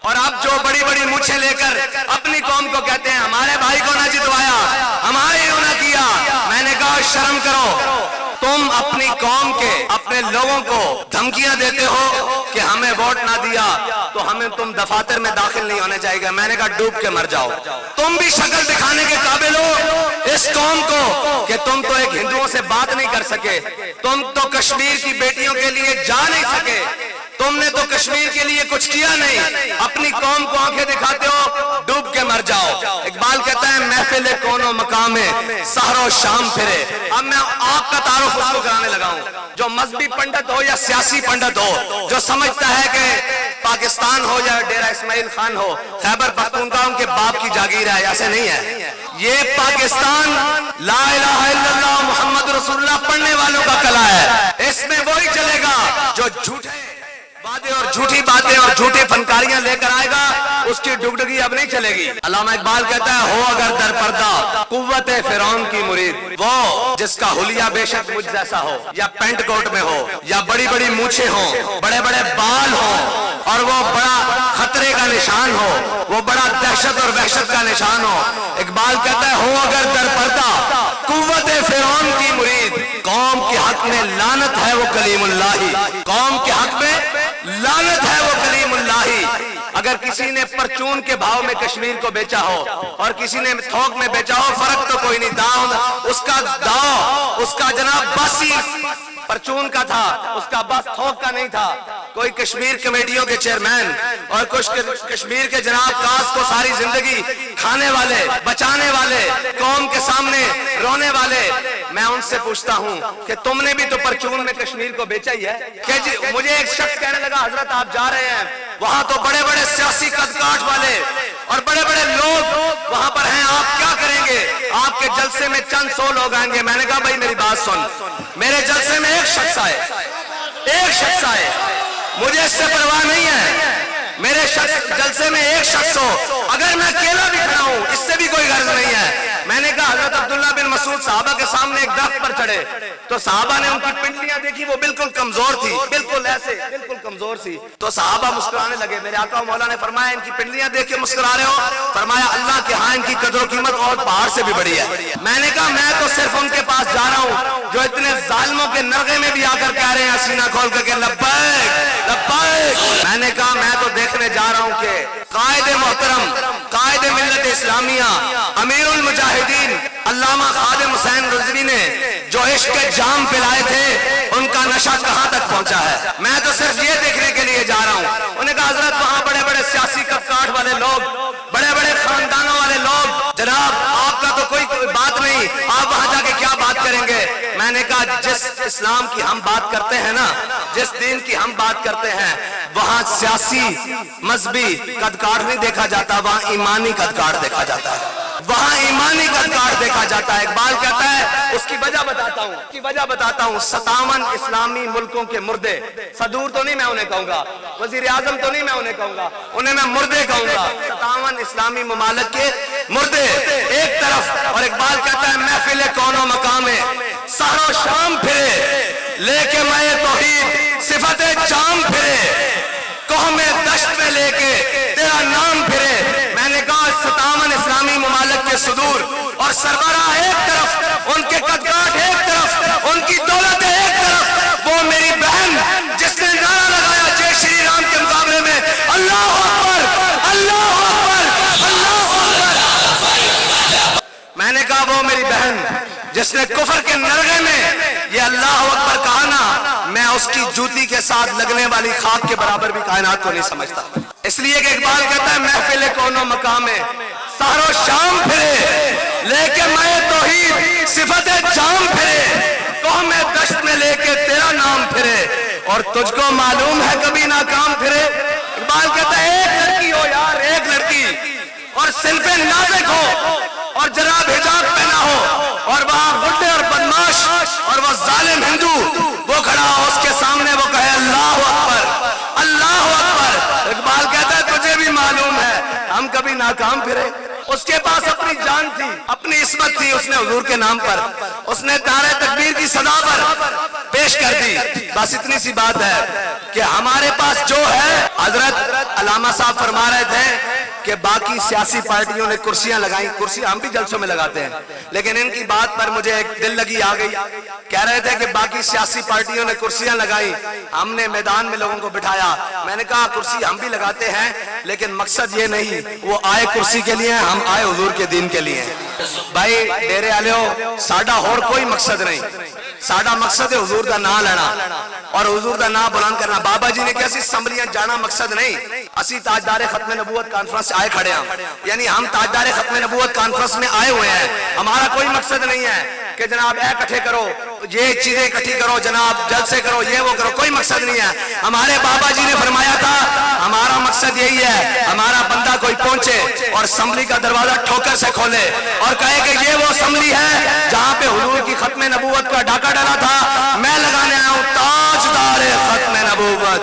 और अब जो बड़ी बड़ी मूछें लेकर अपनी कौम को कहते हैं हमारे भाई को ना जितवाया, हमारे यूं ना किया। मैंने कहा शर्म करो, तुम अपनी कौम के अपने लोगों को धमकियां देते हो कि हमें वोट ना दिया तो हमें तुम दफातर में दाखिल नहीं होने चाहिए। मैंने कहा डूब के मर जाओ। तुम भी शक्ल दिखाने के काबिल हो इस कौम को कि तुम तो एक हिंदुओं से बात नहीं कर सके, तुम तो कश्मीर की बेटियों के लिए जा नहीं सके, तुमने तो कश्मीर के लिए कुछ किया नहीं, अपनी कौम को आंखें दिखाते हो, डूब के मर जाओ। इकबाल कहता है महफिल कोनो मकाम है सहरो शाम फिरे। अब मैं आपका तारुफ उसको कराने लगा हूं जो मजहबी पंडित हो या सियासी पंडित हो, जो समझता है कि पाकिस्तान हो या डेरा इस्माइल खान हो, खैबर पख्तूनख्वा उनके बाप की जागीर है। ऐसे नहीं है, ये पाकिस्तान ला इलाहा इल्लल्लाह मुहम्मद रसूलुल्लाह पढ़ने वालों का कला है। इसमें वही चलेगा जो झूठे बातें और झूठी बातें और झूठी फनकारियां लेकर आएगा, उसकी डुगडुगी अब नहीं चलेगी। अल्लामा इकबाल कहता है हो अगर दर पर्दा कुव्वत फिरौन की मुरीद, वो जिसका हुलिया बेशक मुझ जैसा हो या पेंट कोट में हो या बड़ी बड़ी मूछें हो, बड़े बड़े बाल हो और वो बड़ा खतरे का निशान हो, वो बड़ा दहशत और वहशत का निशान हो। इकबाल कहता है हो अगर दर पर्दा कुव्वत फिरौन की मुरीद, कौम के हक में लानत है वो कलीमुल्लाही, कौम के हक में लानत है वो कलीमुल्लाही। अगर किसी ने परचून के भाव में कश्मीर को बेचा हो और किसी ने थोक में बेचा हो, फर्क तो कोई नहीं, दाव उसका जनाब बासी परचून का था, उसका बस थोक का नहीं था। कोई कश्मीर कमेटियों के चेयरमैन और कुछ कश्मीर के जनाब कास को सारी जिंदगी खाने वाले, बचाने वाले, कौम के सामने रोने वाले, मैं उनसे पूछता हूं कि तुमने भी तो परचून में कश्मीर को बेचा ही है। कि मुझे एक शख्स कहने लगा हजरत आप जा रहे हैं वहां तो बड़े बड़े सियासी कदकाठ वाले और बड़े बड़े लोग वहां पर हैं, आप क्या करेंगे? आपके जलसे में चंद 100 लोग आएंगे। मैंने कहा भाई मेरी बात सुन, मेरे जलसे में एक शख्स आए, मुझे इससे परवाह नहीं है, मेरे जलसे में एक शख्स हो, अगर मैं अकेला भी खड़ा हूं इससे भी कोई गर्ज नहीं है। मैंने कहा हजरत अब्दुल्ला बिन मसूद साहबा के सामने एक दरख्त पर चढ़े तो साहबा ने उनकी पिंडलियां देखी, वो बिल्कुल कमजोर थी, बिल्कुल ऐसे बिल्कुल कमजोर थी। तो साहबा मुस्कुराने लगे। मेरे आका मौला ने फरमाया इनकी पिंडलियां देख के मुस्कुरा रहे हो? फरमाया अल्लाह के यहाँ इनकी कदर कीमत और पहाड़ से भी बड़ी है। मैंने कहा मैं तो सिर्फ उनके पास जा रहा हूँ जो इतने जालिमों के नरगे में भी आकर कह रहे हैं सीना खोल करके लब्बैक लब्बैक। मैंने कहा मैं तो देखने जा रहा हूँ कि कायदे मोहतरम, कायदे मिल्लत इस्लामिया, अमीरुल मुजाहिदीन अल्लामा खादिम हुसैन रिजवी ने जो इश्क के जाम पिलाए थे उनका नशा कहां तक पहुंचा है। मैं तो सिर्फ ये देखने के लिए जा रहा हूं। उन्होंने कहा हजरत वहां बड़े बड़े सियासी कदकाठ वाले लोग, बड़े बड़े खानदानों वाले लोग, जनाब आपका तो कोई बात नहीं, आप वहां जाके क्या बात करेंगे? मैंने कहा जिस इस्लाम की हम बात करते हैं ना, जिस दीन की हम बात करते हैं, वहां सियासी मजहबी कदकाठ नहीं देखा जाता, वहां ईमानी कदकाठ देखा जाता है, वहां ईमानी कदकाठ देखा जाता है। इकबाल कहता है उसकी वजह बताता हूं, 57 इस्लामी मुल्कों के मुर्दे, सदूर तो नहीं मैं उन्हें कहूंगा, वजीर आजम तो नहीं मैं उन्हें कहूंगा, उन्हें मैं मुर्दे कहूंगा। 57 इस्लामी ममालिक के मुर्दे एक तरफ, और इकबाल कहता है महफिल कौनो मकामे सहरो शाम फिरे लेके मैं तौहीद सिफते जाम फिरे, कौमे दश्त में लेके तेरा नाम फिरे। मैंने कहा 57 इस्लामी ममालिक के सुदूर और सरबराह एक तरफ, उनके कदकाठ एक तरफ, उनकी दौलत एक तरफ, वो मेरी बहन जिसने नारा लगाया जय श्री राम के मुकाबले में अल्लाह अकबर अल्लाह अकबर अल्लाह अकबर। मैंने कहा वो मेरी बहन जिसने कुफर के नरगे में ये अल्लाह अकबर कहा ना, मैं उसकी जूती के साथ लगने वाली खाक के बराबर भी कायनात को नहीं समझता। इसलिए कि इकबाल कहता है महफिल कोनो मकामे सहरो शाम फिरे लेके मैं तौहीद सिफते जाम फिरे, कौमे दश्त में लेके तेरा नाम फिरे और तुझको मालूम है कभी नाकाम फिरे। इकबाल कहता है एक लड़की हो यार, एक लड़की, और सिल्फे नाज़िक हो और जनाब हिजाब पहना हो और वहां बुड्ढे और बदमाश और वो जालिम हिंदू वो खड़ा हो, उसके सामने वो कहे अल्लाह अकबर अल्लाह अकबर। इकबाल कहता है तुझे भी मालूम है हम कभी नाकाम फिरे। उसके पास अपनी जान थी, अपनी इस्मत थी, उसने हुजूर के नाम पर, उसने नारे तकबीर की सदा पर पेश कर दी। बस इतनी सी बात है कि हमारे पास जो है, हजरत अल्लामा साहब फरमा रहे थे कि बाकी सियासी पार्टियों ने कुर्सियां लगाई, कुर्सी हम भी जलसों में लगाते हैं, लेकिन इनकी बात पर मुझे एक दिल लगी आ गई। कह रहे थे कि बाकी सियासी पार्टियों ने कुर्सियां लगाई, हमने मैदान में लोगों को बिठाया। मैंने कहा कुर्सी हम भी लगाते हैं, लेकिन मकसद ये नहीं, वो आए कुर्सी के लिए, हम आए हुजूर के दीन के लिए। भाई डेरे आलियो, साडा और कोई मकसद नहीं, साडा मकसद है हुजूर का नाम लेना और हुजूर का नाम बुलंद करना। बाबा जी ने कहा सी असम्बलियां जाना मकसद नहीं, असी ताजदार खत्म नबूवत कॉन्फ्रेंस आए खड़े हैं, यानी हम ताजदार खत्म नबूवत कॉन्फ्रेंस में आए हुए हैं। हमारा कोई मकसद नहीं है कि जनाब ए इकट्ठे करो, ये चीजें इकट्ठी करो, जनाब जलसे करो, ये वो करो, कोई मकसद नहीं है। हमारे बाबा जी ने फरमाया था हमारा मकसद यही है, हमारा बंदा कोई पहुंचे और असम्बली का दरवाजा ठोकर से खोले और कहे कि ये वो असम्बली है जहां पे हुजूर की खत्म नबूवत का डाका डाला था। मैं लगाने आया हूं ताजदार खत्म नबूवत,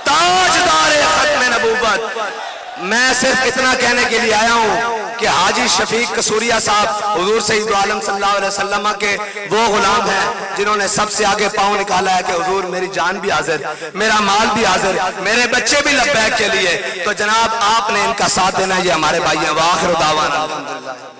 ताजदार खत्म नबूवत। मैं सिर्फ इतना कहने के लिए आया हूं कि हाजी शफीक कसूरिया साहब हुजूर सैयद आलम सल्लल्लाहु अलैहि वसल्लम के वो गुलाम हैं जिन्होंने सबसे आगे पांव निकाला है कि हुजूर मेरी जान भी हाजिर, मेरा माल भी हाजिर, मेरे बच्चे भी लब्बैक के लिए। तो जनाब आपने इनका साथ देना, ये हमारे भाई हैं। वाखिर दावाना अल्हम्दुलिल्लाह।